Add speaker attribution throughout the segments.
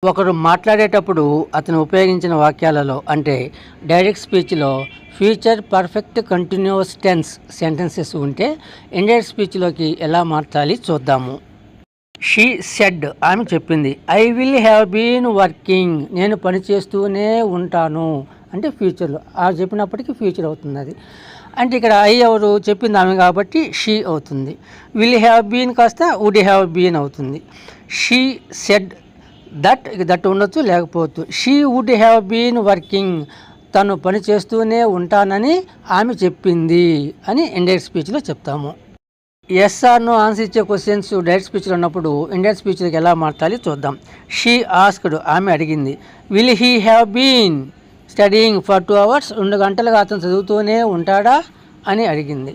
Speaker 1: ఒకరు మాట్లాడేటప్పుడు అతను ఉపయోగించిన వాక్యాలలో అంటే డైరెక్ట్ స్పీచ్లో future perfect continuous tense sentences ఉంటే ఇండైరెక్ట్ స్పీచ్లోకి ఎలా మార్చాలి చూద్దాము. షీ సెడ్, ఆమె చెప్పింది. I will have been working, నేను పని చేస్తూనే ఉంటాను అంటే ఫ్యూచర్లో. ఆ చెప్పినప్పటికీ ఫ్యూచర్ అవుతుంది అది. అంటే ఇక్కడ ఐ ఎవరు చెప్పింది ఆమె కాబట్టి షీ అవుతుంది. విల్ హ్యావ్ బీన్ కాస్త వుడ్ హ్యావ్ బీన్ అవుతుంది. షీ సెడ్ దట్ ఉండొచ్చు లేకపోవచ్చు. She would have been working, తను పని చేస్తూనే ఉంటానని ఆమె చెప్పింది అని ఇండైరెక్ట్ స్పీచ్లో చెప్తాము. ఎస్ ఆర్ నో ఆన్సర్ ఇచ్చే క్వశ్చన్స్ డైరెక్ట్ స్పీచ్లో ఉన్నప్పుడు ఇండైరెక్ట్ స్పీచ్లోకి ఎలా మార్చాలి చూద్దాం. షీ ఆస్క్డ్, ఆమె అడిగింది. Will he have been studying for 2 hours, 2 గంటలుగా అతను చదువుతూనే ఉంటాడా అని అడిగింది.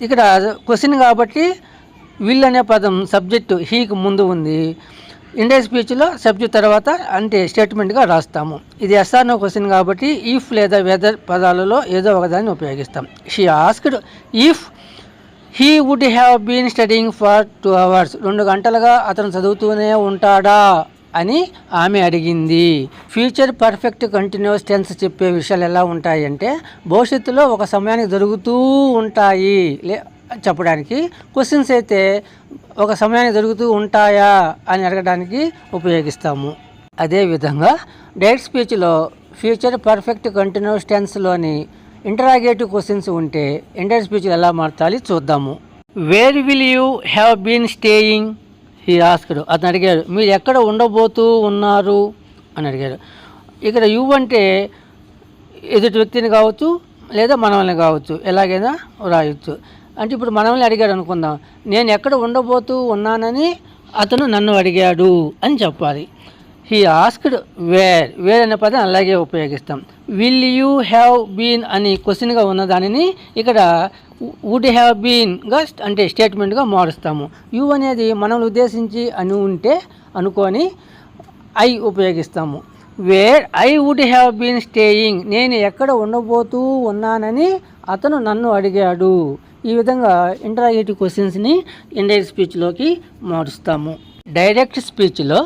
Speaker 1: ఇక్కడ క్వశ్చన్ కాబట్టి విల్ అనే పదం సబ్జెక్టు హీకి ముందు ఉంది. ఇండైరెక్ట్ స్పీచ్లో సబ్జెక్ట్ తర్వాత అంటే స్టేట్మెంట్గా రాస్తాము. ఇది ఎస్ఆర్ నో క్వశ్చన్ కాబట్టి ఇఫ్ లేదా వెదర్ పదాలలో ఏదో ఒకదాన్ని ఉపయోగిస్తాం. She asked if he would have been studying for 2 hours, 2 గంటలుగా అతను చదువుతూనే ఉంటాడా అని ఆమె అడిగింది. ఫ్యూచర్ పర్ఫెక్ట్ కంటిన్యూస్ టెన్స్ చెప్పే విషయాలు ఎలా ఉంటాయి అంటే భవిష్యత్తులో ఒక సమయానికి జరుగుతూ ఉంటాయి చెప్పడానికి. క్వశ్చన్స్ అయితే ఒక సమయానికి జరుగుతూ ఉంటాయా అని అడగడానికి ఉపయోగిస్తాము. అదేవిధంగా డైరెక్ట్ స్పీచ్లో ఫ్యూచర్ పర్ఫెక్ట్ కంటిన్యూస్ టెన్స్లోని ఇంటరాగేటివ్ క్వశ్చన్స్ ఉంటే ఇండైరెక్ట్ స్పీచ్లో ఎలా మార్చాలి చూద్దాము. Where will you have been staying, he asked, అతను అడిగాడు. మీరు ఎక్కడ ఉండబోతూ ఉన్నారు అని అడిగాడు. ఇక్కడ యూ అంటే ఎదుటి వ్యక్తిని కావచ్చు లేదా మనల్ని కావచ్చు, ఎలాగైనా రాయొచ్చు. అంటే ఇప్పుడు మనల్ని అడిగాడు అనుకుందాం. నేను ఎక్కడ ఉండబోతూ ఉన్నానని అతను నన్ను అడిగాడు అని చెప్పాలి. హీ ఆస్క్డ్ వేర్ అనే పదం అలాగే ఉపయోగిస్తాం. విల్ యూ హ్యావ్ బీన్ అని క్వశ్చన్గా ఉన్న దానిని ఇక్కడ వుడ్ హ్యావ్ బీన్గా అంటే స్టేట్మెంట్గా మారుస్తాము. యూ అనేది మనల్ని ఉద్దేశించి అని ఉంటే అనుకొని ఐ ఉపయోగిస్తాము. Where I would have been staying, నేను ఎక్కడ ఉండబోతూ ఉన్నానని అతను నన్ను అడిగాడు. ఈ విధంగా ఇంటరాగేటివ్ క్వశ్చన్స్ని ఇండైరెక్ట్ స్పీచ్లోకి మారుస్తాము. డైరెక్ట్ స్పీచ్లో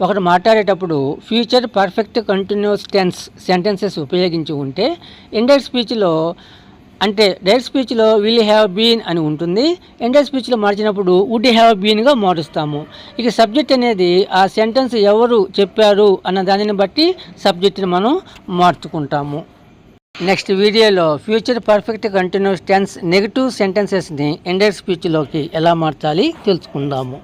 Speaker 1: ఒకటి మాట్లాడేటప్పుడు future perfect continuous tense sentences ఉపయోగించి ఉంటే ఇండైరెక్ట్ స్పీచ్లో అంటే డైరెక్ట్ స్పీచ్లో విల్ హ్యావ్ బీన్ అని ఉంటుంది. ఇండైరెక్ట్ స్పీచ్లో మార్చినప్పుడు వుడ్ హ్యావ్ బీన్గా మారుస్తాము. ఇక సబ్జెక్ట్ అనేది ఆ సెంటెన్స్ ఎవరు చెప్పారు అన్న దానిని బట్టి సబ్జెక్ట్ని మనం మార్చుకుంటాము. నెక్స్ట్ వీడియోలో future perfect continuous tense negative సెంటెన్సెస్ని ఇండైరెక్ట్ స్పీచ్లోకి ఎలా మార్చాలి తెలుసుకుందాము.